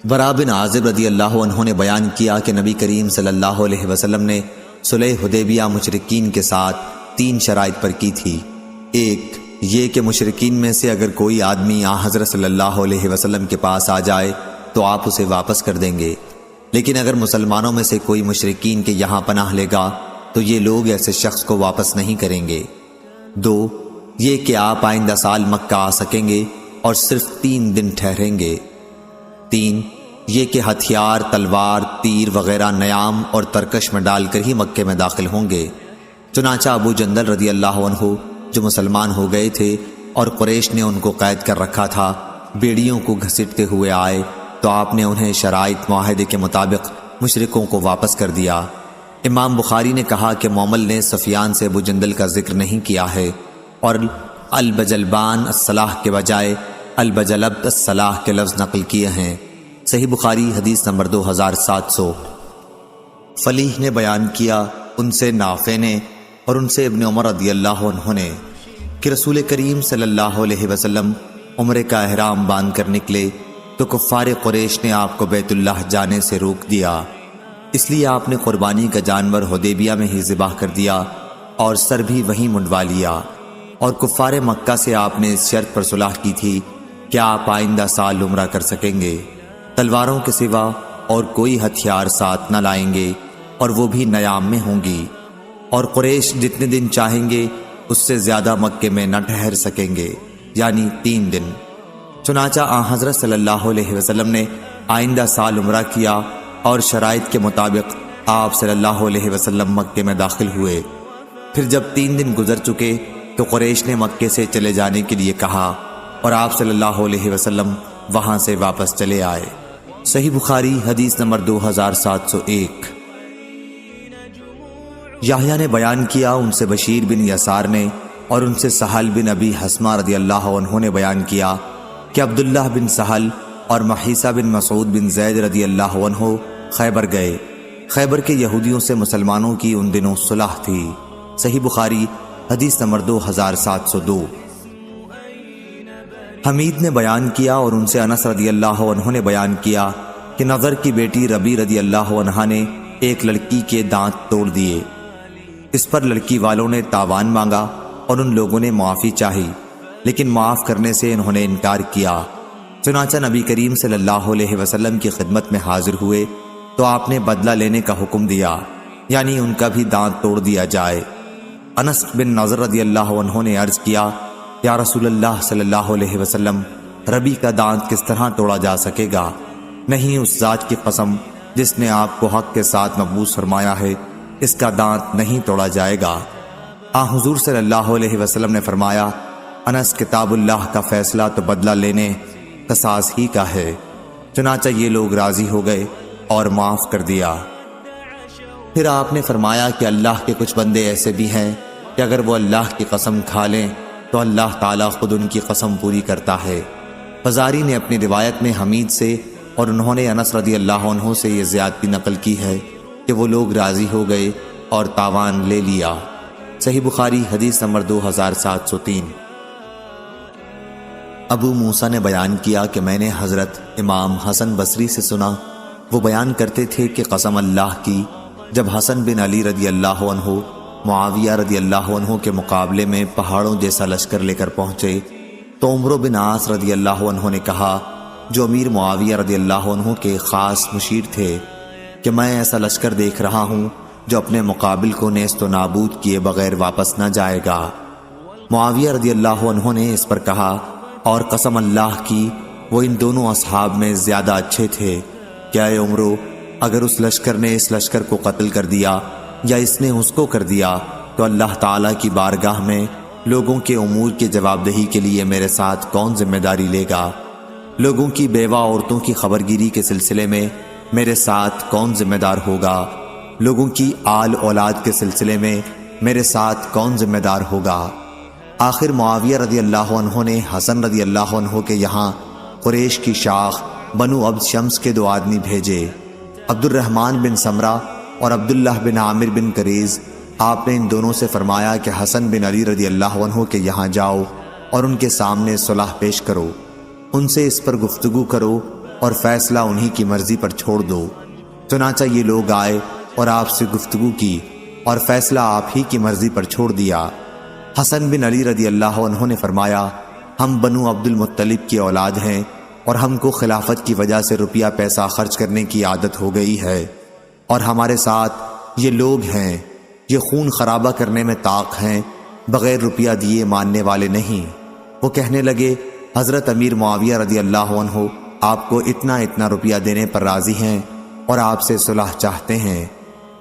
برا بن عازب رضی اللہ عنہ نے بیان کیا کہ نبی کریم صلی اللہ علیہ وسلم نے صلح حدیبیہ مشرکین کے ساتھ 3 شرائط پر کی تھی۔ ایک یہ کہ مشرکین میں سے اگر کوئی آدمی حضرت صلی اللہ علیہ وسلم کے پاس آ جائے تو آپ اسے واپس کر دیں گے، لیکن اگر مسلمانوں میں سے کوئی مشرکین کے یہاں پناہ لے گا تو یہ لوگ ایسے شخص کو واپس نہیں کریں گے۔ 2 یہ کہ آپ آئندہ سال مکہ آ سکیں گے اور صرف 3 دن ٹھہریں گے۔ 3 یہ کہ ہتھیار، تلوار، تیر وغیرہ نیام اور ترکش میں ڈال کر ہی مکے میں داخل ہوں گے۔ چنانچہ ابو جندل رضی اللہ عنہ جو مسلمان ہو گئے تھے اور قریش نے ان کو قید کر رکھا تھا، بیڑیوں کو گھسیٹتے ہوئے آئے تو آپ نے انہیں شرائط معاہدے کے مطابق مشرکوں کو واپس کر دیا۔ امام بخاری نے کہا کہ مومل نے سفیان سے ابو جندل کا ذکر نہیں کیا ہے اور البجلبان الصلاح کے بجائے البجلبت الصلاح کے لفظ نقل کیے ہیں۔ صحیح بخاری حدیث نمبر 2700۔ فلیح نے بیان کیا ان سے نافع نے اور ان سے ابن عمر رضی اللہ عنہ نے کہ رسول کریم صلی اللہ علیہ وسلم عمرے کا احرام باندھ کر نکلے تو کفار قریش نے آپ کو بیت اللہ جانے سے روک دیا، اس لیے آپ نے قربانی کا جانور حدیبیہ میں ہی ذبح کر دیا اور سر بھی وہیں منڈوا لیا، اور کفار مکہ سے آپ نے اس شرط پر صلح کی تھی کہ آپ آئندہ سال عمرہ کر سکیں گے، تلواروں کے سوا اور کوئی ہتھیار ساتھ نہ لائیں گے اور وہ بھی نیام میں ہوں گی، اور قریش جتنے دن چاہیں گے اس سے زیادہ مکے میں نہ ٹھہر سکیں گے، یعنی 3 دن۔ چنانچہ حضرت صلی اللہ علیہ وسلم نے آئندہ سال عمرہ کیا اور شرائط کے مطابق آپ صلی اللہ علیہ وسلم مکے میں داخل ہوئے۔ پھر جب 3 دن گزر چکے تو قریش نے مکے سے چلے جانے کے لیے کہا اور آپ صلی اللہ علیہ وسلم وہاں سے واپس چلے آئے۔ صحیح بخاری حدیث نمبر 2701۔ یحییٰ نے بیان کیا ان سے بشیر بن یسار نے اور ان سے سہل بن ابی حسمہ رضی اللہ عنہ نے بیان کیا کہ عبداللہ بن سہل اور محیصہ بن مسعود بن زید رضی اللہ عنہ خیبر گئے۔ خیبر کے یہودیوں سے مسلمانوں کی ان دنوں صلح تھی۔ صحیح بخاری حدیث نمبر 2702۔ حمید نے بیان کیا اور ان سے انس رضی اللہ عنہ نے بیان کیا کہ نضر کی بیٹی ربی رضی اللہ عنہا نے ایک لڑکی کے دانت توڑ دیے۔ اس پر لڑکی والوں نے تاوان مانگا اور ان لوگوں نے معافی چاہی، لیکن معاف کرنے سے انہوں نے انکار کیا۔ چنانچہ نبی کریم صلی اللہ علیہ وسلم کی خدمت میں حاضر ہوئے تو آپ نے بدلہ لینے کا حکم دیا، یعنی ان کا بھی دانت توڑ دیا جائے۔ انس بن نضر رضی اللہ عنہ نے عرض کیا، یا رسول اللہ صلی اللہ علیہ وسلم، ربی کا دانت کس طرح توڑا جا سکے گا؟ نہیں، اس ذات کی قسم جس نے آپ کو حق کے ساتھ مبعوث فرمایا ہے، اس کا دانت نہیں توڑا جائے گا۔ حضور صلی اللہ علیہ وسلم نے فرمایا، انس، کتاب اللہ کا فیصلہ تو بدلہ لینے قصاص ہی کا ہے۔ چنانچہ یہ لوگ راضی ہو گئے اور معاف کر دیا۔ پھر آپ نے فرمایا کہ اللہ کے کچھ بندے ایسے بھی ہیں کہ اگر وہ اللہ کی قسم کھا لیں تو اللہ تعالیٰ خود ان کی قسم پوری کرتا ہے۔ فزاری نے اپنی روایت میں حمید سے اور انہوں نے انس رضی اللہ عنہ سے یہ زیادتی نقل کی ہے کہ وہ لوگ راضی ہو گئے اور تاوان لے لیا۔ صحیح بخاری حدیث نمبر 2703۔ ابو موسیٰ نے بیان کیا کہ میں نے حضرت امام حسن بصری سے سنا، وہ بیان کرتے تھے کہ قسم اللہ کی، جب حسن بن علی رضی اللہ عنہ معاویہ رضی اللہ عنہ کے مقابلے میں پہاڑوں جیسا لشکر لے کر پہنچے تو عمرو بن عاص رضی اللہ عنہ نے کہا، جو امیر معاویہ رضی اللہ عنہ کے خاص مشیر تھے، کہ میں ایسا لشکر دیکھ رہا ہوں جو اپنے مقابل کو نیست و نابود کیے بغیر واپس نہ جائے گا۔ معاویہ رضی اللہ عنہ نے اس پر کہا، اور قسم اللہ کی، وہ ان دونوں اصحاب میں زیادہ اچھے تھے۔ کیا اے عمرو، اگر اس لشکر نے اس لشکر کو قتل کر دیا یا اس نے اس کو کر دیا تو اللہ تعالیٰ کی بارگاہ میں لوگوں کے امور کی جواب دہی کے لیے میرے ساتھ کون ذمہ داری لے گا؟ لوگوں کی بیوہ عورتوں کی خبرگیری کے سلسلے میں میرے ساتھ کون ذمہ دار ہوگا؟ لوگوں کی آل اولاد کے سلسلے میں میرے ساتھ کون ذمہ دار ہوگا؟ آخر معاویہ رضی اللہ عنہ نے حسن رضی اللہ عنہ کے یہاں قریش کی شاخ بنو عبد شمس کے 2 آدمی بھیجے، عبد الرحمن بن سمرہ اور عبداللہ بن عامر بن کریز۔ آپ نے ان دونوں سے فرمایا کہ حسن بن علی رضی اللہ عنہ کے یہاں جاؤ اور ان کے سامنے صلح پیش کرو، ان سے اس پر گفتگو کرو اور فیصلہ انہی کی مرضی پر چھوڑ دو۔ چنانچہ یہ لوگ آئے اور آپ سے گفتگو کی اور فیصلہ آپ ہی کی مرضی پر چھوڑ دیا۔ حسن بن علی رضی اللہ عنہ نے فرمایا، ہم بنو عبد المطلب کی اولاد ہیں اور ہم کو خلافت کی وجہ سے روپیہ پیسہ خرچ کرنے کی عادت ہو گئی ہے، اور ہمارے ساتھ یہ لوگ ہیں، یہ خون خرابہ کرنے میں طاق ہیں، بغیر روپیہ دیے ماننے والے نہیں۔ وہ کہنے لگے، حضرت امیر معاویہ رضی اللہ عنہ آپ کو اتنا اتنا روپیہ دینے پر راضی ہیں اور آپ سے صلح چاہتے ہیں،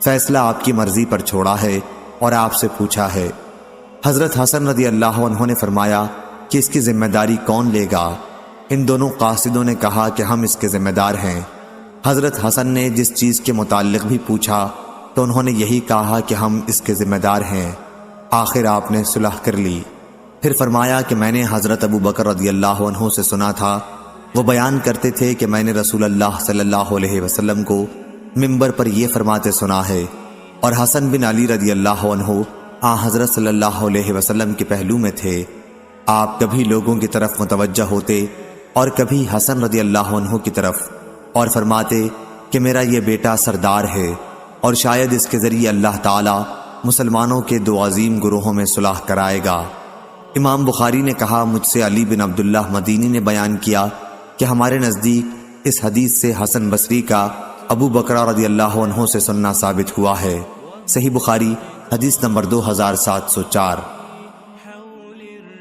فیصلہ آپ کی مرضی پر چھوڑا ہے اور آپ سے پوچھا ہے۔ حضرت حسن رضی اللہ عنہ نے فرمایا کہ اس کی ذمہ داری کون لے گا؟ ان دونوں قاصدوں نے کہا کہ ہم اس کے ذمہ دار ہیں۔ حضرت حسن نے جس چیز کے متعلق بھی پوچھا تو انہوں نے یہی کہا کہ ہم اس کے ذمہ دار ہیں۔ آخر آپ نے صلح کر لی۔ پھر فرمایا کہ میں نے حضرت ابو بکر رضی اللہ عنہ سے سنا تھا، وہ بیان کرتے تھے کہ میں نے رسول اللہ صلی اللہ علیہ وسلم کو منبر پر یہ فرماتے سنا ہے، اور حسن بن علی رضی اللہ عنہ حضرت صلی اللہ علیہ وسلم کے پہلو میں تھے۔ آپ کبھی لوگوں کی طرف متوجہ ہوتے اور کبھی حسن رضی اللہ عنہ کی طرف، اور فرماتے کہ میرا یہ بیٹا سردار ہے اور شاید اس کے ذریعے اللہ تعالی مسلمانوں کے دو عظیم گروہوں میں صلح کرائے گا۔ امام بخاری نے کہا، مجھ سے علی بن عبداللہ مدینی نے بیان کیا کہ ہمارے نزدیک اس حدیث سے حسن بصری کا ابو بکر رضی اللہ عنہ سے سننا ثابت ہوا ہے۔ صحیح بخاری حدیث نمبر 2704۔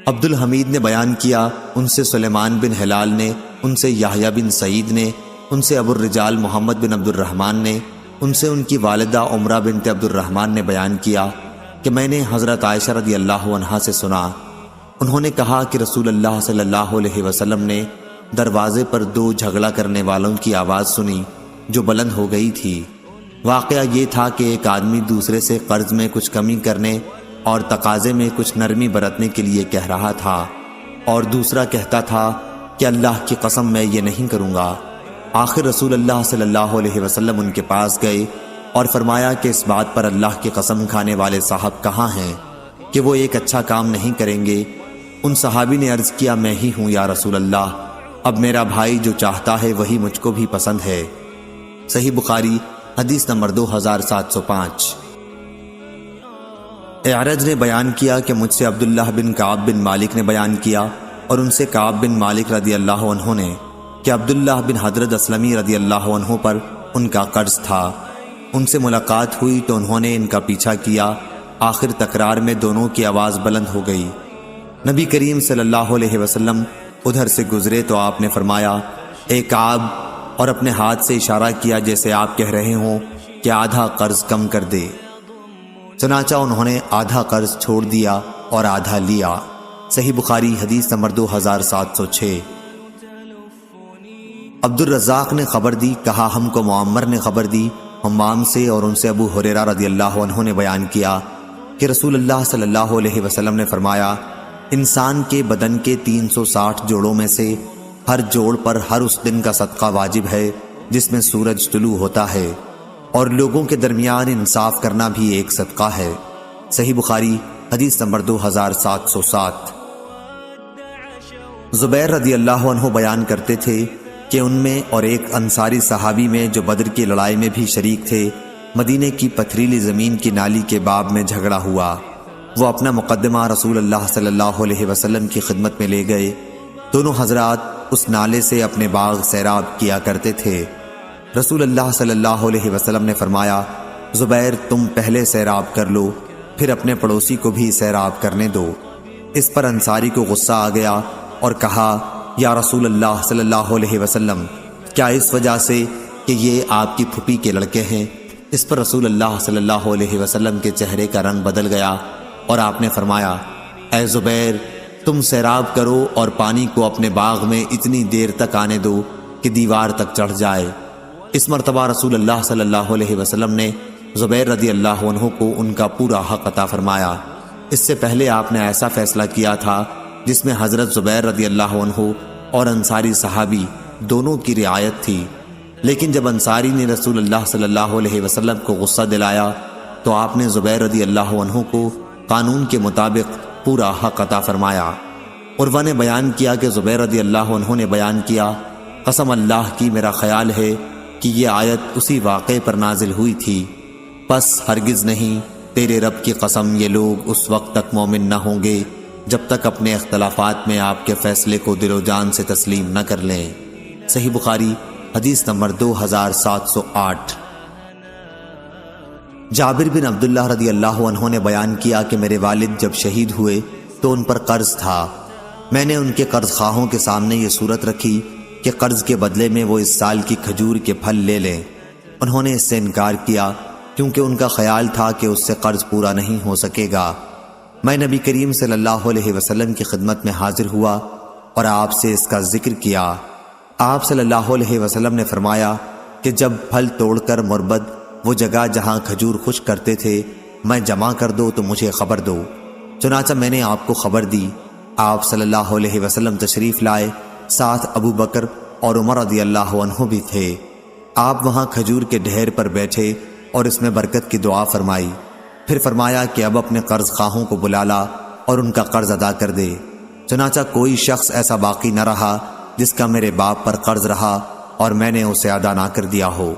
عبد الحمید نے بیان کیا، ان سے سلیمان بن ہلال نے، ان سے یحییٰ بن سعید نے، ان سے ابو الرجال محمد بن عبد الرحمن نے، ان سے ان کی والدہ عمرہ بنت عبد الرحمن نے بیان کیا کہ میں نے حضرت عائشہ رضی اللہ عنہا سے سنا، انہوں نے کہا کہ رسول اللہ صلی اللہ علیہ وسلم نے دروازے پر دو جھگڑا کرنے والوں کی آواز سنی جو بلند ہو گئی تھی۔ واقعہ یہ تھا کہ ایک آدمی دوسرے سے قرض میں کچھ کمی کرنے اور تقاضے میں کچھ نرمی برتنے کے لیے کہہ رہا تھا، اور دوسرا کہتا تھا کہ اللہ کی قسم میں یہ نہیں کروں گا۔ آخر رسول اللہ صلی اللہ علیہ وسلم ان کے پاس گئے اور فرمایا کہ اس بات پر اللہ کی قسم کھانے والے صاحب کہاں ہیں کہ وہ ایک اچھا کام نہیں کریں گے؟ ان صحابی نے عرض کیا، میں ہی ہوں یا رسول اللہ، اب میرا بھائی جو چاہتا ہے وہی مجھ کو بھی پسند ہے۔ صحیح بخاری حدیث نمبر 2705۔ اعرج نے بیان کیا کہ مجھ سے عبداللہ بن کعب بن مالک نے بیان کیا، اور ان سے کعب بن مالک رضی اللہ عنہ نے، کہ عبداللہ بن حضرت اسلمی رضی اللہ عنہ پر ان کا قرض تھا۔ ان سے ملاقات ہوئی تو انہوں نے ان کا پیچھا کیا، آخر تکرار میں دونوں کی آواز بلند ہو گئی۔ نبی کریم صلی اللہ علیہ وسلم ادھر سے گزرے تو آپ نے فرمایا، اے کعب، اور اپنے ہاتھ سے اشارہ کیا جیسے آپ کہہ رہے ہوں کہ آدھا قرض کم کر دے۔ چنانچہ انہوں نے آدھا قرض چھوڑ دیا اور آدھا لیا۔ صحیح بخاری حدیث نمبر 2706۔ عبد الرزاق نے خبر دی، کہا ہم کو معمر نے خبر دی حمام سے، اور ان سے ابو ہریرہ رضی اللہ عنہ نے بیان کیا کہ رسول اللہ صلی اللہ علیہ وسلم نے فرمایا، انسان کے بدن کے 360 جوڑوں میں سے ہر جوڑ پر ہر اس دن کا صدقہ واجب ہے جس میں سورج طلوع ہوتا ہے، اور لوگوں کے درمیان انصاف کرنا بھی ایک صدقہ ہے۔ صحیح بخاری حدیث نمبر 2707۔ زبیر رضی اللہ عنہ بیان کرتے تھے کہ ان میں اور ایک انصاری صحابی میں جو بدر کی لڑائی میں بھی شریک تھے، مدینے کی پتھریلی زمین کی نالی کے باب میں جھگڑا ہوا۔ وہ اپنا مقدمہ رسول اللہ صلی اللہ علیہ وسلم کی خدمت میں لے گئے۔ دونوں حضرات اس نالے سے اپنے باغ سیراب کیا کرتے تھے۔ رسول اللہ صلی اللہ علیہ وسلم نے فرمایا، زبیر تم پہلے سیراب کر لو، پھر اپنے پڑوسی کو بھی سیراب کرنے دو۔ اس پر انصاری کو غصہ آ گیا اور کہا، یا رسول اللہ صلی اللہ علیہ وسلم، کیا اس وجہ سے کہ یہ آپ کی پھوپھی کے لڑکے ہیں؟ اس پر رسول اللہ صلی اللہ علیہ وسلم کے چہرے کا رنگ بدل گیا اور آپ نے فرمایا، اے زبیر تم سیراب کرو اور پانی کو اپنے باغ میں اتنی دیر تک آنے دو کہ دیوار تک چڑھ جائے۔ اس مرتبہ رسول اللہ صلی اللہ علیہ وسلم نے زبیر رضی اللہ عنہ کو ان کا پورا حق عطا فرمایا۔ اس سے پہلے آپ نے ایسا فیصلہ کیا تھا جس میں حضرت زبیر رضی اللہ عنہ اور انصاری صحابی دونوں کی رعایت تھی، لیکن جب انصاری نے رسول اللہ صلی اللہ علیہ وسلم کو غصہ دلایا تو آپ نے زبیر رضی اللہ عنہ کو قانون کے مطابق پورا حق عطا فرمایا۔ عروہ نے بیان کیا کہ زبیر رضی اللہ عنہ نے بیان کیا قسم اللہ کی میرا خیال ہے کہ یہ آیت اسی واقعے پر نازل ہوئی تھی۔ پس ہرگز نہیں، تیرے رب کی قسم یہ لوگ اس وقت تک مومن نہ ہوں گے جب تک اپنے اختلافات میں آپ کے فیصلے کو دل و جان سے تسلیم نہ کر لیں۔ صحیح بخاری حدیث نمبر 2708۔ جابر بن عبداللہ رضی اللہ عنہ نے بیان کیا کہ میرے والد جب شہید ہوئے تو ان پر قرض تھا۔ میں نے ان کے قرض خواہوں کے سامنے یہ صورت رکھی کہ قرض کے بدلے میں وہ اس سال کی کھجور کے پھل لے لیں۔ انہوں نے اس سے انکار کیا کیونکہ ان کا خیال تھا کہ اس سے قرض پورا نہیں ہو سکے گا۔ میں نبی کریم صلی اللہ علیہ وسلم کی خدمت میں حاضر ہوا اور آپ سے اس کا ذکر کیا۔ آپ صلی اللہ علیہ وسلم نے فرمایا کہ جب پھل توڑ کر مربد وہ جگہ جہاں کھجور خشک کرتے تھے میں جمع کر دو تو مجھے خبر دو۔ چنانچہ میں نے آپ کو خبر دی۔ آپ صلی اللہ علیہ وسلم تشریف لائے، ساتھ ابو بکر اور عمر رضی اللہ عنہ بھی تھے۔ آپ وہاں کھجور کے ڈھیر پر بیٹھے اور اس میں برکت کی دعا فرمائی۔ پھر فرمایا کہ اب اپنے قرض خواہوں کو بلا لا اور ان کا قرض ادا کر دے۔ چنانچہ کوئی شخص ایسا باقی نہ رہا جس کا میرے باپ پر قرض رہا اور میں نے اسے ادا نہ کر دیا ہو۔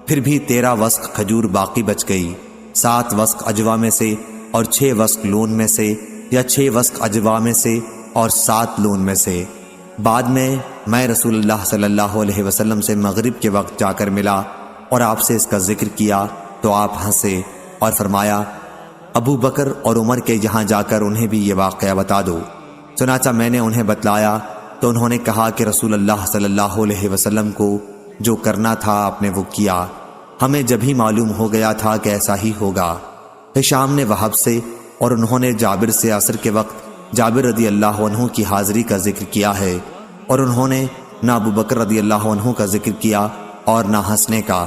پھر بھی 13 وسق کھجور باقی بچ گئی، 7 وسق اجوا میں سے اور 6 وسق لون میں سے، یا 6 وسق اجوا میں سے اور 7 لون میں سے۔ بعد میں رسول اللہ صلی اللہ علیہ وسلم سے مغرب کے وقت جا کر ملا اور آپ سے اس کا ذکر کیا تو آپ ہنسے اور فرمایا ابو بکر اور عمر کے یہاں جا کر انہیں بھی یہ واقعہ بتا دو۔ چنانچہ میں نے انہیں بتلایا تو انہوں نے کہا کہ رسول اللہ صلی اللہ علیہ وسلم کو جو کرنا تھا آپ نے وہ کیا، ہمیں جب ہی معلوم ہو گیا تھا کہ ایسا ہی ہوگا۔ ہشام نے وہب سے اور انہوں نے جابر سے عصر کے وقت جابر رضی اللہ عنہ کی حاضری کا ذکر کیا ہے، اور انہوں نے نہ ابو بکر رضی اللہ عنہ کا ذکر کیا اور نہ ہنسنے کا۔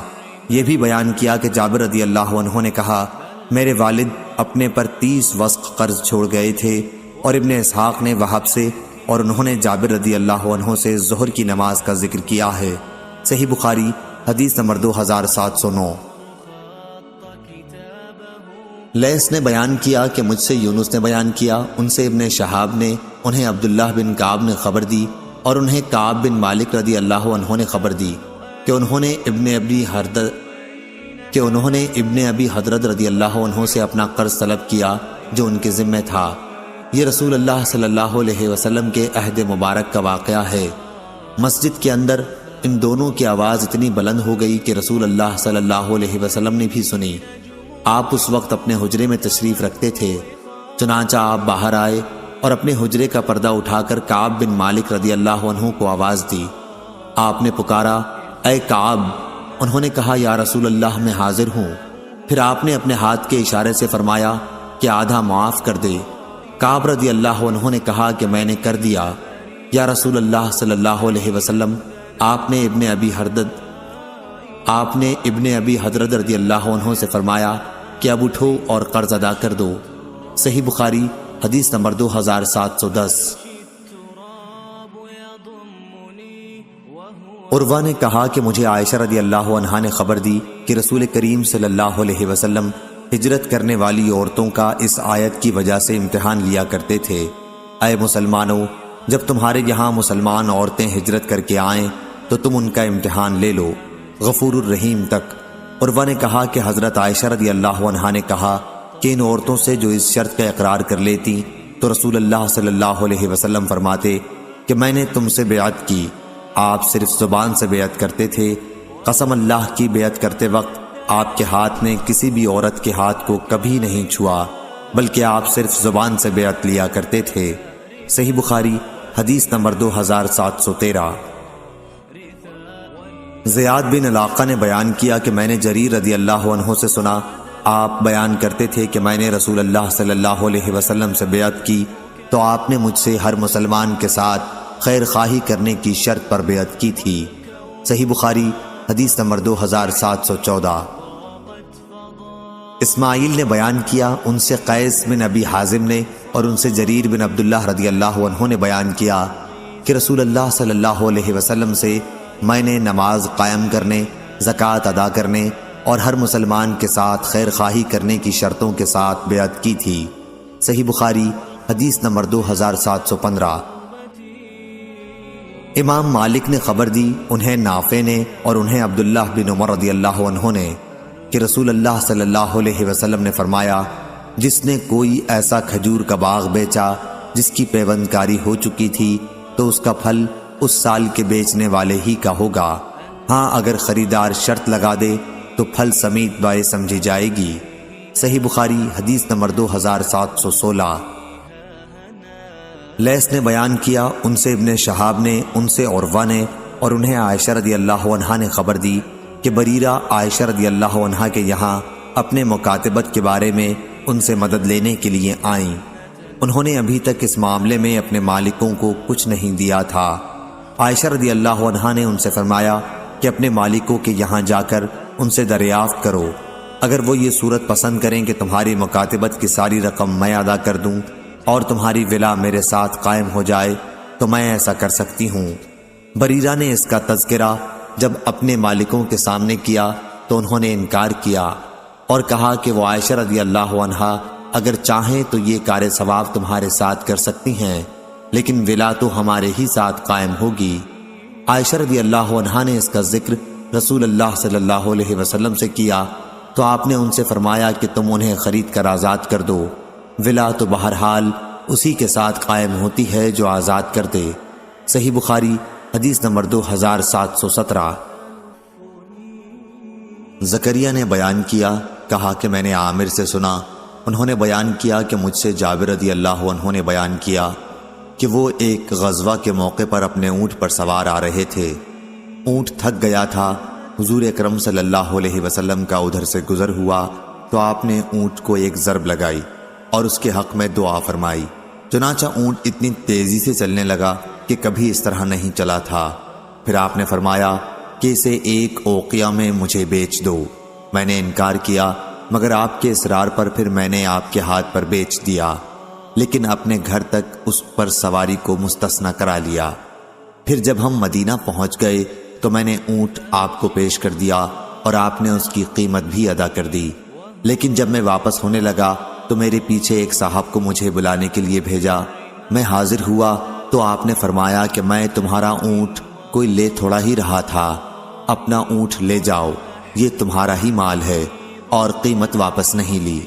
یہ بھی بیان کیا کہ جابر رضی اللہ عنہ نے کہا میرے والد اپنے پر 30 وسق قرض چھوڑ گئے تھے، اور ابن اسحاق نے وہب سے اور انہوں نے جابر رضی اللہ عنہ سے ظہر کی نماز کا ذکر کیا ہے۔ صحیح بخاری حدیث نمبر 2709۔ لیث نے بیان کیا کہ مجھ سے یونس نے بیان کیا، ان سے ابن شہاب نے انہیں عبداللہ بن کعب نے خبر دی، اور انہیں کعب بن مالک رضی اللہ عنہ نے خبر دی کہ انہوں نے ابن ابی حضرت رضی اللہ عنہ سے اپنا قرض طلب کیا جو ان کے ذمہ تھا۔ یہ رسول اللہ صلی اللہ علیہ وسلم کے عہد مبارک کا واقعہ ہے۔ مسجد کے اندر ان دونوں کی آواز اتنی بلند ہو گئی کہ رسول اللہ صلی اللہ علیہ وسلم نے بھی سنی۔ آپ اس وقت اپنے حجرے میں تشریف رکھتے تھے، چنانچہ آپ باہر آئے اور اپنے حجرے کا پردہ اٹھا کر کعب بن مالک رضی اللہ عنہ کو آواز دی۔ آپ نے پکارا اے کعب، انہوں نے کہا یا رسول اللہ میں حاضر ہوں۔ پھر آپ نے اپنے ہاتھ کے اشارے سے فرمایا کہ آدھا معاف کر دے۔ کعب رضی اللہ عنہ نے کہا کہ میں نے کر دیا یا رسول اللہ صلی اللہ علیہ وسلم۔ آپ نے ابن ابی حضرت رضی اللہ عنہ سے فرمایا کہ اب اٹھو اور قرض ادا کر دو۔ صحیح بخاری حدیث نمبر 2710۔ عروہ نے کہا کہ مجھے عائشہ رضی اللہ عنہا نے خبر دی کہ رسول کریم صلی اللہ علیہ وسلم ہجرت کرنے والی عورتوں کا اس آیت کی وجہ سے امتحان لیا کرتے تھے۔ اے مسلمانوں، جب تمہارے یہاں مسلمان عورتیں ہجرت کر کے آئیں تو تم ان کا امتحان لے لو، غفور الرحیم تک۔ عروہ نے کہا کہ حضرت عائشہ رضی اللہ عنہا نے کہا کہ ان عورتوں سے جو اس شرط کا اقرار کر لیتی تو رسول اللہ صلی اللہ علیہ وسلم فرماتے کہ میں نے تم سے بیعت کی، آپ صرف زبان سے بیعت کرتے تھے۔ قسم اللہ کی بیعت کرتے وقت آپ کے ہاتھ نے کسی بھی عورت کے ہاتھ کو کبھی نہیں چھوا، بلکہ آپ صرف زبان سے بیعت لیا کرتے تھے۔ صحیح بخاری حدیث نمبر 2713۔ زیاد بن علاقہ نے بیان کیا کہ میں نے جریر رضی اللہ عنہ سے سنا، آپ بیان کرتے تھے کہ میں نے رسول اللہ صلی اللہ علیہ وسلم سے بیعت کی تو آپ نے مجھ سے ہر مسلمان کے ساتھ خیر خواہی کرنے کی شرط پر بیعت کی تھی۔ صحیح بخاری حدیث نمبر 2714۔ اسماعیل نے بیان کیا، ان سے قیس بن ابی حازم نے اور ان سے جریر بن عبداللہ رضی اللہ عنہ نے بیان کیا کہ رسول اللہ صلی اللہ علیہ وسلم سے میں نے نماز قائم کرنے، زکوٰۃ ادا کرنے اور ہر مسلمان کے ساتھ خیر خواہی کرنے کی شرطوں کے ساتھ بیعت کی تھی۔ صحیح بخاری حدیث نمبر 2715۔ امام مالک نے خبر دی انہیں نافع نے اور انہیں عبداللہ بن عمر رضی اللہ عنہ نے کہ رسول اللہ صلی اللہ علیہ وسلم نے فرمایا، جس نے کوئی ایسا کھجور کا باغ بیچا جس کی پیوند کاری ہو چکی تھی تو اس کا پھل اس سال کے بیچنے والے ہی کا ہوگا، ہاں اگر خریدار شرط لگا دے تو پھل سمیت بائع سمجھی جائے گی۔ صحیح بخاری حدیث نمبر 2716۔ لیث نے بیان کیا ان سے ابن شہاب نے، ان سے عروہ نے، اور انہیں عائشہ رضی اللہ عنہا نے خبر دی کہ بریرہ عائشہ رضی اللہ عنہا کے یہاں اپنے مکاتبت کے بارے میں ان سے مدد لینے کے لیے آئیں۔ انہوں نے ابھی تک اس معاملے میں اپنے مالکوں کو کچھ نہیں دیا تھا۔ عائشہ رضی اللہ عنہا نے ان سے فرمایا کہ اپنے مالکوں کے یہاں جا کر ان سے دریافت کرو، اگر وہ یہ صورت پسند کریں کہ تمہاری مکاتبت کی ساری رقم میں ادا کر دوں اور تمہاری ولا میرے ساتھ قائم ہو جائے تو میں ایسا کر سکتی ہوں۔ بریرہ نے اس کا تذکرہ جب اپنے مالکوں کے سامنے کیا تو انہوں نے انکار کیا اور کہا کہ وہ عائشہ رضی اللہ عنہا اگر چاہیں تو یہ کار ثواب تمہارے ساتھ کر سکتی ہیں، لیکن ولا تو ہمارے ہی ساتھ قائم ہوگی۔ عائشہ رضی اللہ عنہا نے اس کا ذکر رسول اللہ صلی اللہ علیہ وسلم سے کیا تو آپ نے ان سے فرمایا کہ تم انہیں خرید کر آزاد کر دو، ولا تو بہرحال اسی کے ساتھ قائم ہوتی ہے جو آزاد کر دے۔ صحیح بخاری حدیث نمبر 2717۔ زکریا نے بیان کیا، کہا کہ میں نے عامر سے سنا، انہوں نے بیان کیا کہ مجھ سے جابر رضی اللہ عنہ نے بیان کیا کہ وہ ایک غزوہ کے موقع پر اپنے اونٹ پر سوار آ رہے تھے۔ اونٹ تھک گیا تھا، حضور اکرم صلی اللہ علیہ وسلم کا ادھر سے گزر ہوا تو آپ نے اونٹ کو ایک ضرب لگائی اور اس کے حق میں دعا فرمائی، چنانچہ اونٹ اتنی تیزی سے چلنے لگا کہ کبھی اس طرح نہیں چلا تھا۔ پھر آپ نے فرمایا کہ اسے ایک اوقیہ میں مجھے بیچ دو۔ میں نے انکار کیا، مگر آپ کے اصرار پر پھر میں نے آپ کے ہاتھ پر بیچ دیا، لیکن اپنے گھر تک اس پر سواری کو مستثنی کرا لیا۔ پھر جب ہم مدینہ پہنچ گئے تو میں نے اونٹ آپ کو پیش کر دیا اور آپ نے اس کی قیمت بھی ادا کر دی، لیکن جب میں واپس ہونے لگا تو میرے پیچھے ایک صاحب کو مجھے بلانے کے لیے بھیجا۔ میں حاضر ہوا تو آپ نے فرمایا کہ میں تمہارا اونٹ کوئی لے تھوڑا ہی رہا تھا، اپنا اونٹ لے جاؤ، یہ تمہارا ہی مال ہے، اور قیمت واپس نہیں لی۔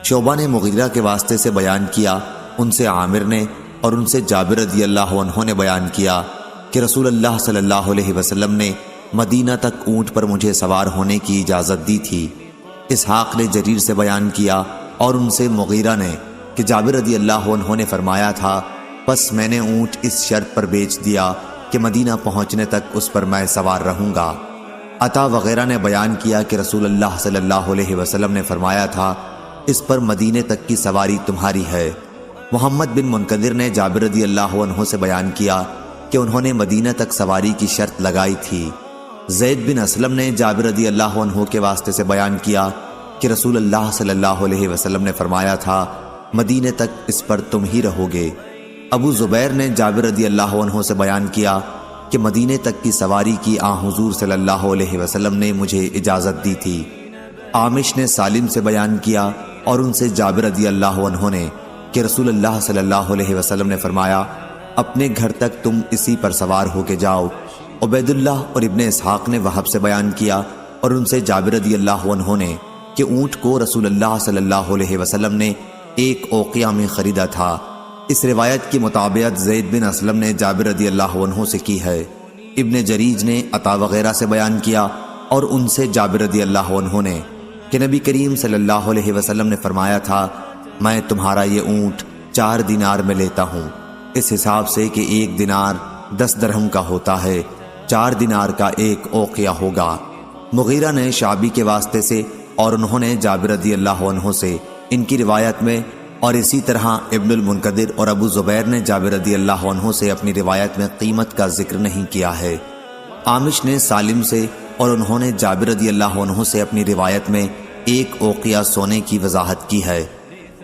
شعبہ نے مغیرہ کے واسطے سے بیان کیا، ان سے عامر نے اور ان سے جابر رضی اللہ عنہ نے بیان کیا کہ رسول اللہ صلی اللہ علیہ وسلم نے مدینہ تک اونٹ پر مجھے سوار ہونے کی اجازت دی تھی۔ اسحاق نے جریر سے بیان کیا اور ان سے مغیرہ نے کہ جابر رضی اللہ عنہ نے فرمایا تھا، پس میں نے اونٹ اس شرط پر بیچ دیا کہ مدینہ پہنچنے تک اس پر میں سوار رہوں گا۔ عطا وغیرہ نے بیان کیا کہ رسول اللہ صلی اللہ علیہ وسلم نے فرمایا تھا، اس پر مدینے تک کی سواری تمہاری ہے۔ محمد بن منقدر نے جابر رضی اللہ عنہ سے بیان کیا کہ انہوں نے مدینہ تک سواری کی شرط لگائی تھی۔ زید بن اسلم نے جابر رضی اللہ عنہ کے واسطے سے بیان کیا کہ رسول اللہ صلی اللہ علیہ وسلم نے فرمایا تھا، مدینے تک اس پر تم ہی رہو گے۔ ابو زبیر نے جابر رضی اللہ عنہ سے بیان کیا کہ مدینے تک کی سواری کی حضور صلی اللہ علیہ وسلم نے مجھے اجازت دی تھی۔ عامش نے سالم سے بیان کیا اور ان سے جابر رضی اللہ عنہ نے کہ رسول اللہ صلی اللہ علیہ وسلم نے فرمایا، اپنے گھر تک تم اسی پر سوار ہو کے جاؤ۔ عبید اللہ اور ابن اسحاق نے وہب سے بیان کیا اور ان سے جابر رضی اللہ عنہ نے کہ اونٹ کو رسول اللہ صلی اللہ علیہ وسلم نے ایک اوقیہ میں خریدا تھا۔ اس روایت کی مطابقت زید بن اسلم نے جابر رضی اللہ عنہ سے کی ہے۔ ابن جریج نے عطا وغیرہ سے بیان کیا اور ان سے جابر رضی اللہ عنہ نے کہ نبی کریم صلی اللہ علیہ وسلم نے فرمایا تھا، میں تمہارا یہ اونٹ 4 دینار میں لیتا ہوں، اس حساب سے کہ 1 دینار 10 درہم کا ہوتا ہے، 4 دینار کا ایک اوقیہ ہوگا۔ مغیرہ نے شعبی کے واسطے سے اور انہوں نے جابر رضی اللہ عنہ سے ان کی روایت میں، اور اسی طرح ابن المنقدر اور ابو زبیر نے جابر رضی اللہ عنہ سے اپنی روایت میں قیمت کا ذکر نہیں کیا ہے۔ عامش نے سالم سے اور انہوں نے جابر رضی اللہ عنہ سے اپنی روایت میں 1 اوقیہ سونے کی وضاحت کی ہے۔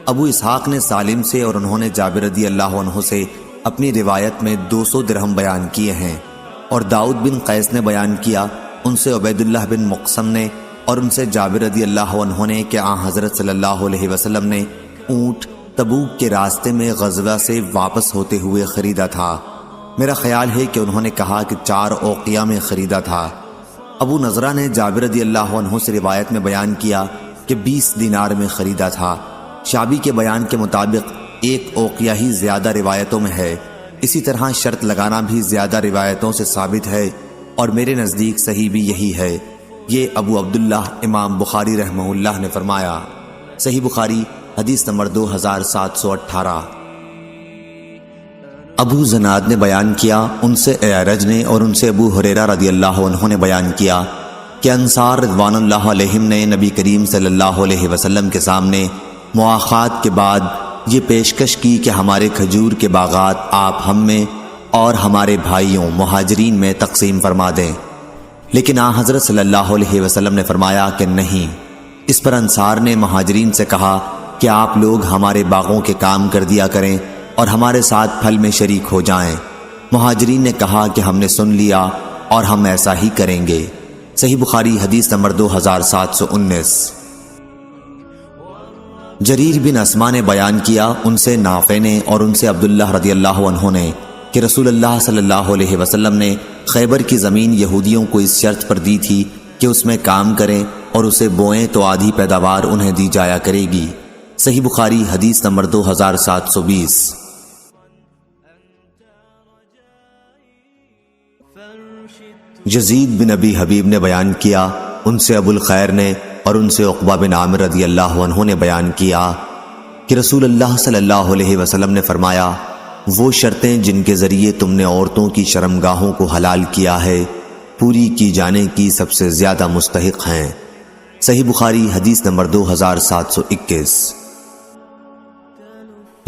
ابو اسحاق نے سالم سے اور انہوں نے جابر رضی اللہ عنہ سے اپنی روایت میں 200 درہم بیان کیے ہیں، اور داؤد بن قیس نے بیان کیا ان سے عبید اللہ بن مقسم نے اور ان سے جابر رضی اللہ عنہ نے کہ حضرت صلی اللہ علیہ وسلم نے اونٹ تبوک کے راستے میں غزوہ سے واپس ہوتے ہوئے خریدا تھا۔ میرا خیال ہے کہ انہوں نے کہا کہ 4 اوقیہ میں خریدا تھا۔ ابو نضرہ نے جابر رضی اللہ عنہ سے روایت میں بیان کیا کہ 20 دینار میں خریدا تھا۔ شعبی کے بیان کے مطابق 1 اوقیہ ہی زیادہ روایتوں میں ہے۔ اسی طرح شرط لگانا بھی زیادہ روایتوں سے ثابت ہے، اور میرے نزدیک صحیح بھی یہی ہے۔ یہ ابو عبداللہ امام بخاری رحمہ اللہ نے فرمایا۔ صحیح بخاری حدیث نمبر 2718۔ ابو زناد نے بیان کیا، ان سے اعرج نے اور ان سے ابو ہریرہ رضی اللہ عنہ نے بیان کیا کہ انصار رضوان اللہ علیہم نے نبی کریم صلی اللہ علیہ وسلم کے سامنے مواخات کے بعد یہ پیشکش کی کہ ہمارے کھجور کے باغات آپ ہم میں اور ہمارے بھائیوں مہاجرین میں تقسیم فرما دیں، لیکن آن حضرت صلی اللہ علیہ وسلم نے فرمایا کہ نہیں۔ اس پر انصار نے مہاجرین سے کہا کہ آپ لوگ ہمارے باغوں کے کام کر دیا کریں اور ہمارے ساتھ پھل میں شریک ہو جائیں۔ مہاجرین نے کہا کہ ہم نے سن لیا اور ہم ایسا ہی کریں گے۔ صحیح بخاری حدیث نمبر 2719۔ جریر بن اسما نے بیان کیا، ان سے نافع نے اور ان سے عبداللہ رضی اللہ عنہ نے کہ رسول اللہ صلی اللہ علیہ وسلم نے خیبر کی زمین یہودیوں کو اس شرط پر دی تھی کہ اس میں کام کریں اور اسے بوئیں تو آدھی پیداوار انہیں دی جایا کرے گی۔ صحیح بخاری حدیث نمبر 2720۔ یزید بن ابی حبیب نے بیان کیا، ان سے ابو الخیر نے اور ان سے عقبہ بن عامر رضی اللہ عنہ نے بیان کیا کہ رسول اللہ صلی اللہ علیہ وسلم نے فرمایا، وہ شرطیں جن کے ذریعے تم نے عورتوں کی شرمگاہوں کو حلال کیا ہے پوری کی جانے کی سب سے زیادہ مستحق ہیں۔ صحیح بخاری حدیث نمبر 2721۔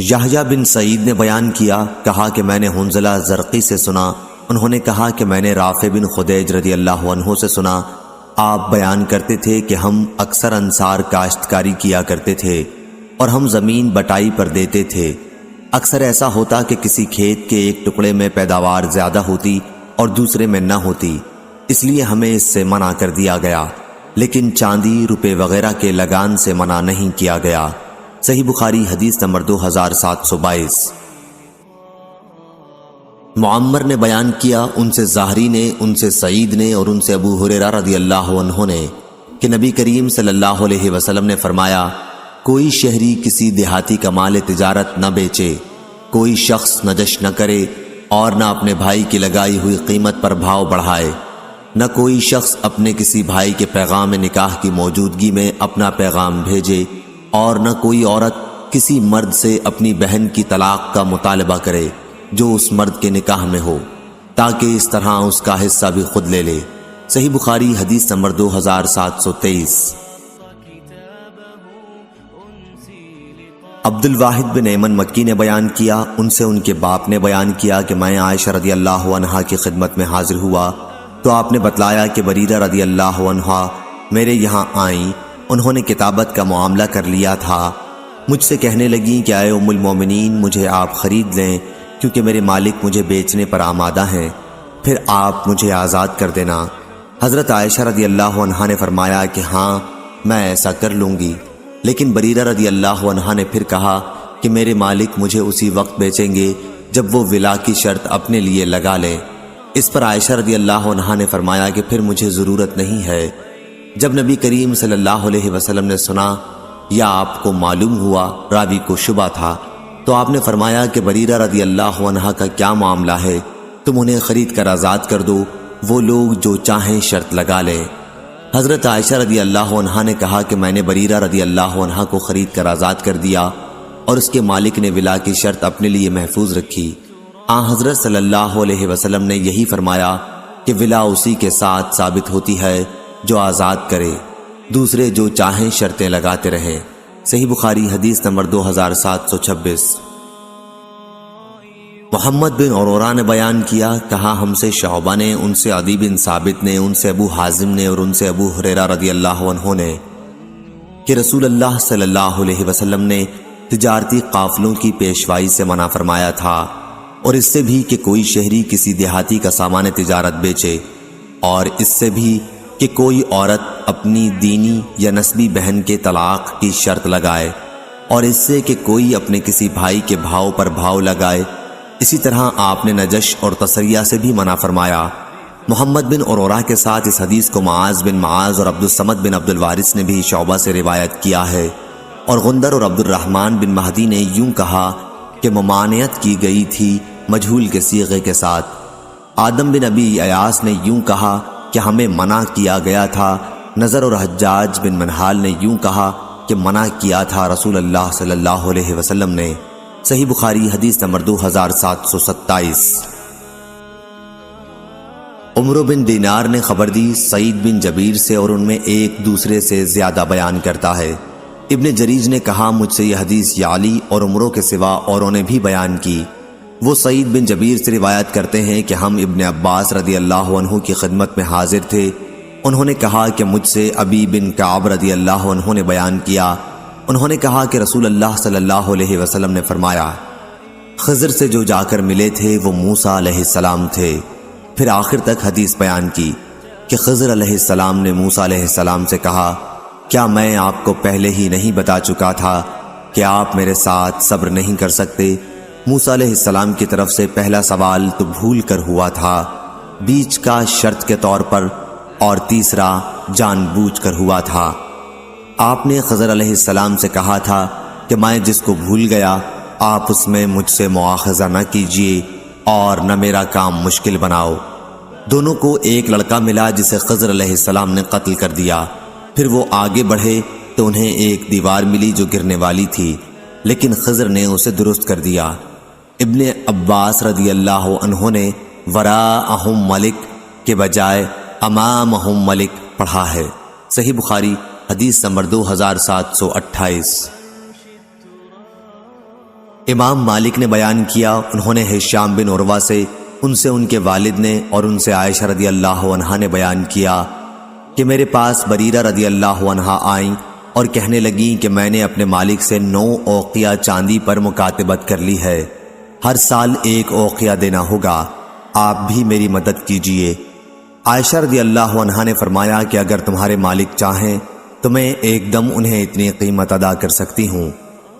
یحییٰ بن سعید نے بیان کیا، کہا کہ میں نے حنظلہ زرقی سے سنا، انہوں نے کہا کہ میں نے رافع بن خدیج رضی اللہ عنہ سے سنا، آپ بیان کرتے تھے کہ ہم اکثر انصار کاشتکاری کیا کرتے تھے اور ہم زمین بٹائی پر دیتے تھے۔ اکثر ایسا ہوتا کہ کسی کھیت کے ایک ٹکڑے میں پیداوار زیادہ ہوتی اور دوسرے میں نہ ہوتی، اس لیے ہمیں اس سے منع کر دیا گیا، لیکن چاندی روپے وغیرہ کے لگان سے منع نہیں کیا گیا۔ صحیح بخاری حدیث نمبر 2722۔ معمر نے بیان کیا، ان سے زہری نے، ان سے سعید نے اور ان سے ابو ہریرہ رضی اللہ عنہ نے کہ نبی کریم صلی اللہ علیہ وسلم نے فرمایا، کوئی شہری کسی دیہاتی کا مال تجارت نہ بیچے، کوئی شخص نجش نہ کرے اور نہ اپنے بھائی کی لگائی ہوئی قیمت پر بھاؤ بڑھائے، نہ کوئی شخص اپنے کسی بھائی کے پیغام نکاح کی موجودگی میں اپنا پیغام بھیجے، اور نہ کوئی عورت کسی مرد سے اپنی بہن کی طلاق کا مطالبہ کرے جو اس مرد کے نکاح میں ہو، تاکہ اس طرح اس کا حصہ بھی خود لے لے۔ صحیح بخاری حدیث نمبر 2723۔ عبد الواحد بن ایمن مکی نے بیان کیا، ان سے ان کے باپ نے بیان کیا کہ میں عائشہ رضی اللہ عنہا کی خدمت میں حاضر ہوا تو آپ نے بتلایا کہ بریرہ رضی اللہ عنہا میرے یہاں آئیں، انہوں نے کتابت کا معاملہ کر لیا تھا، مجھ سے کہنے لگیں کہ اے ام المومنین مجھے آپ خرید لیں کیونکہ میرے مالک مجھے بیچنے پر آمادہ ہیں، پھر آپ مجھے آزاد کر دینا۔ حضرت عائشہ رضی اللہ عنہا نے فرمایا کہ ہاں میں ایسا کر لوں گی، لیکن بریرہ رضی اللہ عنہا نے پھر کہا کہ میرے مالک مجھے اسی وقت بیچیں گے جب وہ ولا کی شرط اپنے لیے لگا لیں۔ اس پر عائشہ رضی اللہ عنہا نے فرمایا کہ پھر مجھے ضرورت نہیں ہے۔ جب نبی کریم صلی اللہ علیہ وسلم نے سنا یا آپ کو معلوم ہوا، راوی کو شبہ تھا، تو آپ نے فرمایا کہ بریرہ رضی اللہ عنہا کا کیا معاملہ ہے، تم انہیں خرید کر آزاد کر دو، وہ لوگ جو چاہیں شرط لگا لیں۔ حضرت عائشہ رضی اللہ عنہا نے کہا کہ میں نے بریرہ رضی اللہ عنہا کو خرید کر آزاد کر دیا اور اس کے مالک نے ولا کی شرط اپنے لیے محفوظ رکھی۔ آن حضرت صلی اللہ علیہ وسلم نے یہی فرمایا کہ ولا اسی کے ساتھ ثابت ہوتی ہے جو آزاد کرے، دوسرے جو چاہیں شرطیں لگاتے رہیں۔ صحیح بخاری حدیث نمبر 2726۔ محمد بن عرورہ نے بیان کیا، کہا ہم سے شعبہ نے، ان سے عدی بن ثابت نے، ان سے ابو حازم نے اور ان سے ابو ہریرہ رضی اللہ عنہ نے کہ رسول اللہ صلی اللہ علیہ وسلم نے تجارتی قافلوں کی پیشوائی سے منع فرمایا تھا، اور اس سے بھی کہ کوئی شہری کسی دیہاتی کا سامان تجارت بیچے، اور اس سے بھی کہ کوئی عورت اپنی دینی یا نسبی بہن کے طلاق کی شرط لگائے، اور اس سے کہ کوئی اپنے کسی بھائی کے بھاؤ پر بھاؤ لگائے، اسی طرح آپ نے نجش اور تسریہ سے بھی منع فرمایا۔ محمد بن عرورہ کے ساتھ اس حدیث کو معاذ بن معاذ اور عبد الصمد بن عبد الوارث نے بھی شعبہ سے روایت کیا ہے، اور غندر اور عبد الرحمن بن مہدی نے یوں کہا کہ ممانعت کی گئی تھی مجہول کے صیغے کے ساتھ۔ آدم بن ابی ایاس نے یوں کہا کہ ہمیں منع کیا گیا تھا۔ نظر اور حجاج بن منحال نے یوں کہا کہ منع کیا تھا رسول اللہ صلی اللہ علیہ وسلم نے۔ صحیح بخاری حدیث نمبر 2727۔ عمرو بن دینار نے خبر دی سعید بن جبیر سے، اور ان میں ایک دوسرے سے زیادہ بیان کرتا ہے۔ ابن جریج نے کہا مجھ سے یہ حدیث یعلی اور عمرو کے سوا اوروں نے بھی بیان کی۔ وہ سعید بن جبیر سے روایت کرتے ہیں کہ ہم ابن عباس رضی اللہ عنہ کی خدمت میں حاضر تھے۔ انہوں نے کہا کہ مجھ سے ابی بن کعب رضی اللہ عنہ نے بیان کیا۔ انہوں نے کہا کہ رسول اللہ صلی اللہ علیہ وسلم نے فرمایا، خضر سے جو جا کر ملے تھے وہ موسیٰ علیہ السلام تھے۔ پھر آخر تک حدیث بیان کی کہ خضر علیہ السلام نے موسیٰ علیہ السلام سے کہا، کیا میں آپ کو پہلے ہی نہیں بتا چکا تھا کہ آپ میرے ساتھ صبر نہیں کر سکتے؟ موسیٰ علیہ السلام کی طرف سے پہلا سوال تو بھول کر ہوا تھا، بیچ کا شرط کے طور پر، اور تیسرا جان بوجھ کر ہوا تھا۔ آپ نے خضر علیہ السلام سے کہا تھا کہ میں جس کو بھول گیا آپ اس میں مجھ سے مواخذہ نہ کیجیے اور نہ میرا کام مشکل بناؤ۔ دونوں کو ایک لڑکا ملا جسے خضر علیہ السلام نے قتل کر دیا۔ پھر وہ آگے بڑھے تو انہیں ایک دیوار ملی جو گرنے والی تھی، لیکن خضر نے اسے درست کر دیا۔ ابن عباس رضی اللہ عنہ نے وراءہم ملک کے بجائے امامہم ملک پڑھا ہے۔ صحیح بخاری حدیث نمبر 2728۔ امام مالک نے بیان کیا، انہوں نے ہشام بن عروہ سے، ان سے ان کے والد نے، اور ان سے عائشہ رضی اللہ عنہا نے بیان کیا کہ میرے پاس بریرہ رضی اللہ عنہا آئیں اور کہنے لگیں کہ میں نے اپنے مالک سے 9 اوقیہ چاندی پر مکاتبت کر لی ہے، ہر سال 1 اوقیہ دینا ہوگا، آپ بھی میری مدد کیجیے۔ عائشہ رضی اللہ عنہا نے فرمایا کہ اگر تمہارے مالک چاہیں تو میں ایک دم انہیں اتنی قیمت ادا کر سکتی ہوں،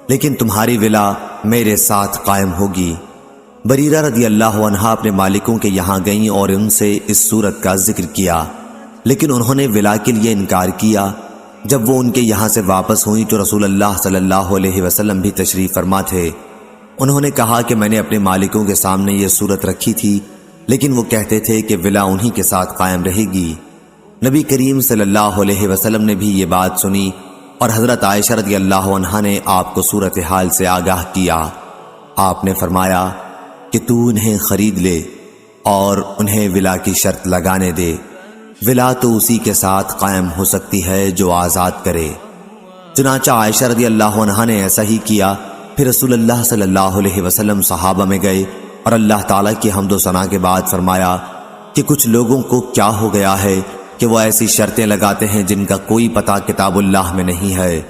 لیکن تمہاری ولا میرے ساتھ قائم ہوگی۔ بریرہ رضی اللہ عنہا اپنے مالکوں کے یہاں گئیں اور ان سے اس صورت کا ذکر کیا، لیکن انہوں نے ولا کے لیے انکار کیا۔ جب وہ ان کے یہاں سے واپس ہوئیں تو رسول اللہ صلی اللہ علیہ وسلم بھی تشریف فرما تھے۔ انہوں نے کہا کہ میں نے اپنے مالکوں کے سامنے یہ صورت رکھی تھی، لیکن وہ کہتے تھے کہ ولا انہی کے ساتھ قائم رہے گی۔ نبی کریم صلی اللہ علیہ وسلم نے بھی یہ بات سنی، اور حضرت عائشہ رضی اللہ عنہا نے آپ کو صورتحال سے آگاہ کیا۔ آپ نے فرمایا کہ تو انہیں خرید لے اور انہیں ولا کی شرط لگانے دے، ولا تو اسی کے ساتھ قائم ہو سکتی ہے جو آزاد کرے۔ چنانچہ عائشہ رضی اللہ عنہا نے ایسا ہی کیا۔ پھر رسول اللہ صلی اللہ علیہ وسلم صحابہ میں گئے اور اللہ تعالیٰ کی حمد و ثنا کے بعد فرمایا کہ کچھ لوگوں کو کیا ہو گیا ہے کہ وہ ایسی شرطیں لگاتے ہیں جن کا کوئی پتہ کتاب اللہ میں نہیں ہے۔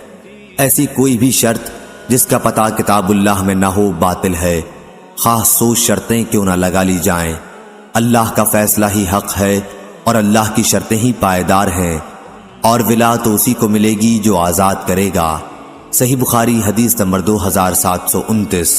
ایسی کوئی بھی شرط جس کا پتہ کتاب اللہ میں نہ ہو باطل ہے، خواہ 100 شرطیں کیوں نہ لگا لی جائیں۔ اللہ کا فیصلہ ہی حق ہے اور اللہ کی شرطیں ہی پائیدار ہیں، اور ولا تو اسی کو ملے گی جو آزاد کرے گا۔ صحیح بخاری حدیث نمبر 2729۔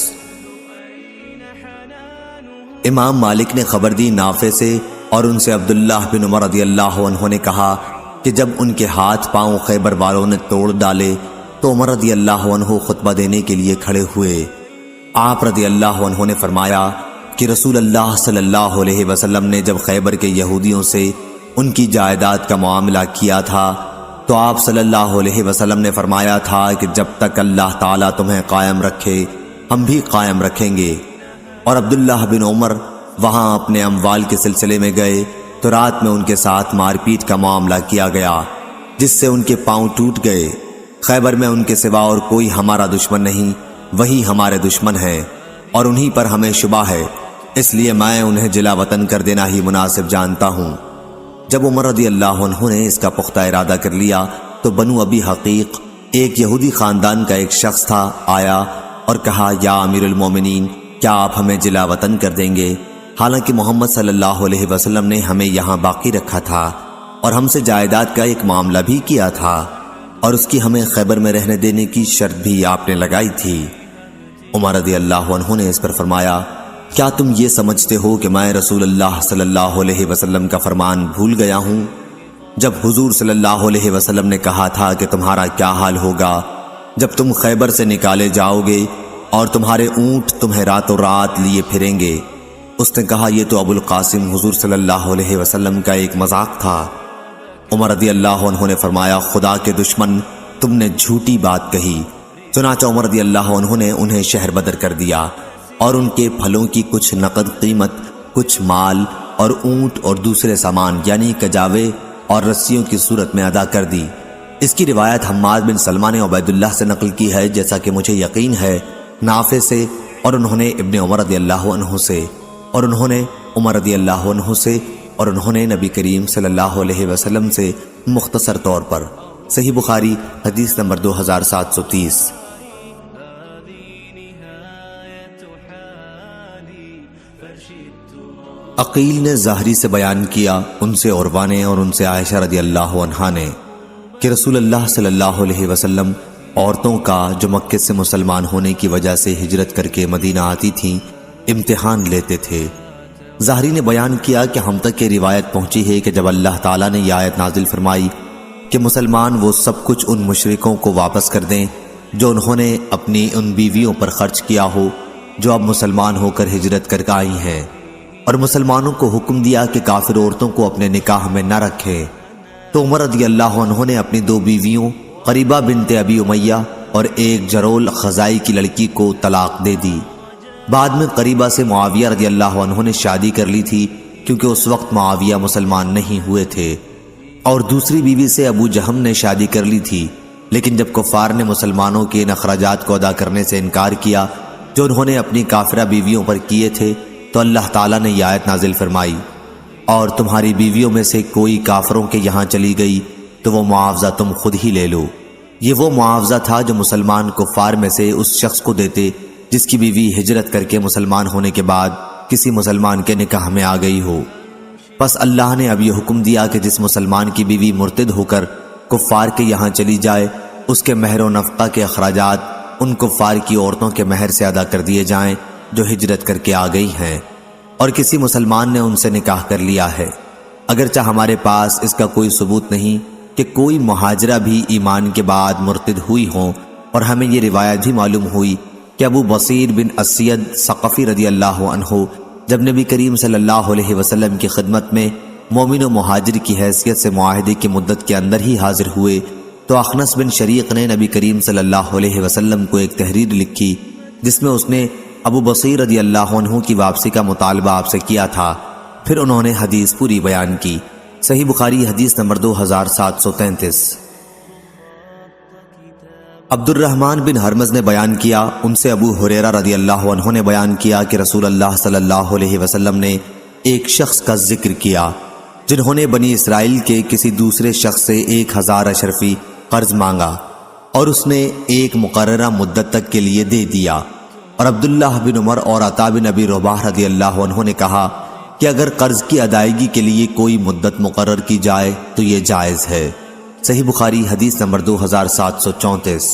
امام مالک نے خبر دی نافع سے، اور ان سے عبداللہ بن عمر رضی اللہ عنہ نے کہا کہ جب ان کے ہاتھ پاؤں خیبر والوں نے توڑ ڈالے تو عمر رضی اللہ عنہ خطبہ دینے کے لیے کھڑے ہوئے۔ آپ رضی اللہ عنہ نے فرمایا کہ رسول اللہ صلی اللہ علیہ وسلم نے جب خیبر کے یہودیوں سے ان کی جائیداد کا معاملہ کیا تھا تو آپ صلی اللہ علیہ وسلم نے فرمایا تھا کہ جب تک اللہ تعالیٰ تمہیں قائم رکھے ہم بھی قائم رکھیں گے۔ اور عبداللہ بن عمر وہاں اپنے اموال کے سلسلے میں گئے تو رات میں ان کے ساتھ مار پیٹ کا معاملہ کیا گیا، جس سے ان کے پاؤں ٹوٹ گئے۔ خیبر میں ان کے سوا اور کوئی ہمارا دشمن نہیں، وہی ہمارے دشمن ہیں، اور انہی پر ہمیں شبہ ہے، اس لیے میں انہیں جلا وطن کر دینا ہی مناسب جانتا ہوں۔ جب عمر رضی اللہ عنہ نے اس کا پختہ ارادہ کر لیا تو بنو ابی حقیق، ایک یہودی خاندان کا ایک شخص تھا، آیا اور کہا یا امیر المومنین، کیا آپ ہمیں جلا وطن کر دیں گے؟ حالانکہ محمد صلی اللہ علیہ وسلم نے ہمیں یہاں باقی رکھا تھا اور ہم سے جائیداد کا ایک معاملہ بھی کیا تھا، اور اس کی ہمیں خیبر میں رہنے دینے کی شرط بھی آپ نے لگائی تھی۔ عمر رضی اللہ عنہ نے اس پر فرمایا کیا تم یہ سمجھتے ہو کہ میں رسول اللہ صلی اللہ علیہ وسلم کا فرمان بھول گیا ہوں؟ جب حضور صلی اللہ علیہ وسلم نے کہا تھا کہ تمہارا کیا حال ہوگا جب تم خیبر سے نکالے جاؤ گے اور تمہارے اونٹ تمہیں راتوں رات لیے پھریں گے، اس نے کہا یہ تو ابو القاسم حضور صلی اللہ علیہ وسلم کا ایک مذاق تھا۔ عمر رضی اللہ عنہ نے فرمایا خدا کے دشمن، تم نے جھوٹی بات کہی۔ چنانچہ عمر رضی اللہ عنہ نے انہیں شہر بدر کر دیا اور ان کے پھلوں کی کچھ نقد قیمت، کچھ مال اور اونٹ اور دوسرے سامان یعنی کجاوے اور رسیوں کی صورت میں ادا کر دی۔ اس کی روایت حماد بن سلمہ نے عبید اللہ سے نقل کی ہے، جیسا کہ مجھے یقین ہے، نافع سے، اور انہوں نے ابن عمر رضی اللہ عنہ سے، اور انہوں نے عمر رضی اللہ عنہ سے، اور انہوں نے نبی کریم صلی اللہ علیہ وسلم سے مختصر طور پر۔ صحیح بخاری حدیث نمبر 2730۔ عقیل نے ظاہری سے بیان کیا، ان سے عروہ نے اور ان سے عائشہ رضی اللہ عنہا نے، کہ رسول اللہ صلی اللہ علیہ وسلم عورتوں کا جو مکے سے مسلمان ہونے کی وجہ سے ہجرت کر کے مدینہ آتی تھیں امتحان لیتے تھے۔ ظاہری نے بیان کیا کہ ہم تک یہ روایت پہنچی ہے کہ جب اللہ تعالیٰ نے یہ آیت نازل فرمائی کہ مسلمان وہ سب کچھ ان مشرکوں کو واپس کر دیں جو انہوں نے اپنی ان بیویوں پر خرچ کیا ہو جو اب مسلمان ہو کر ہجرت کر کے آئی ہیں، اور مسلمانوں کو حکم دیا کہ کافر عورتوں کو اپنے نکاح میں نہ رکھیں، تو عمر رضی اللہ عنہ نے اپنی 2 بیویوں قریبہ بنت ابی امیہ اور ایک جرول خزائی کی لڑکی کو طلاق دے دی۔ بعد میں قریبہ سے معاویہ رضی اللہ عنہ نے شادی کر لی تھی، کیونکہ اس وقت معاویہ مسلمان نہیں ہوئے تھے، اور دوسری بیوی سے ابو جہم نے شادی کر لی تھی، لیکن جب کفار نے مسلمانوں کے ان اخراجات کو ادا کرنے سے انکار کیا جو انہوں نے اپنی کافرہ بیویوں پر کیے تھے، تو اللہ تعالیٰ نے یہ آیت نازل فرمائی، اور تمہاری بیویوں میں سے کوئی کافروں کے یہاں چلی گئی تو وہ معاوضہ تم خود ہی لے لو۔ یہ وہ معاوضہ تھا جو مسلمان کفار میں سے اس شخص کو دیتے جس کی بیوی ہجرت کر کے مسلمان ہونے کے بعد کسی مسلمان کے نکاح میں آ گئی ہو۔ پس اللہ نے اب یہ حکم دیا کہ جس مسلمان کی بیوی مرتد ہو کر کفار کے یہاں چلی جائے، اس کے مہر و نفقہ کے اخراجات ان کفار کی عورتوں کے مہر سے ادا کر دیے جائیں جو ہجرت کر کے آ گئی ہیں، اور کسی مسلمان نے ان سے نکاح کر لیا ہے، اگرچہ ہمارے پاس اس کا کوئی ثبوت نہیں کہ کوئی مہاجرہ بھی ایمان کے بعد مرتد ہوئی ہوں، اور ہمیں یہ روایت بھی معلوم ہوئی کہ ابو بصیر بن اسید ثقفی رضی اللہ عنہ جب نبی کریم صلی اللہ علیہ وسلم کی خدمت میں مومن و مہاجر کی حیثیت سے معاہدے کی مدت کے اندر ہی حاضر ہوئے، تو اخنس بن شریق نے نبی کریم صلی اللہ علیہ وسلم کو ایک تحریر لکھی جس میں اس نے ابو بصیر رضی اللہ عنہ کی واپسی کا مطالبہ آپ سے کیا تھا۔ پھر انہوں نے حدیث پوری بیان کی۔ صحیح بخاری حدیث نمبر 2733۔ عبد الرحمن بن حرمز نے بیان کیا، ان سے ابو ہریرہ رضی اللہ عنہ نے بیان کیا کہ رسول اللہ صلی اللہ علیہ وسلم نے ایک شخص کا ذکر کیا جنہوں نے بنی اسرائیل کے کسی دوسرے شخص سے 1000 اشرفی قرض مانگا، اور اس نے ایک مقررہ مدت تک کے لیے دے دیا، اور عبداللہ بن عمر اور عطا بن ابی رباح رضی اللہ عنہ نے کہا کہ اگر قرض کی ادائیگی کے لیے کوئی مدت مقرر کی جائے تو یہ جائز ہے۔ صحیح بخاری حدیث نمبر 2734۔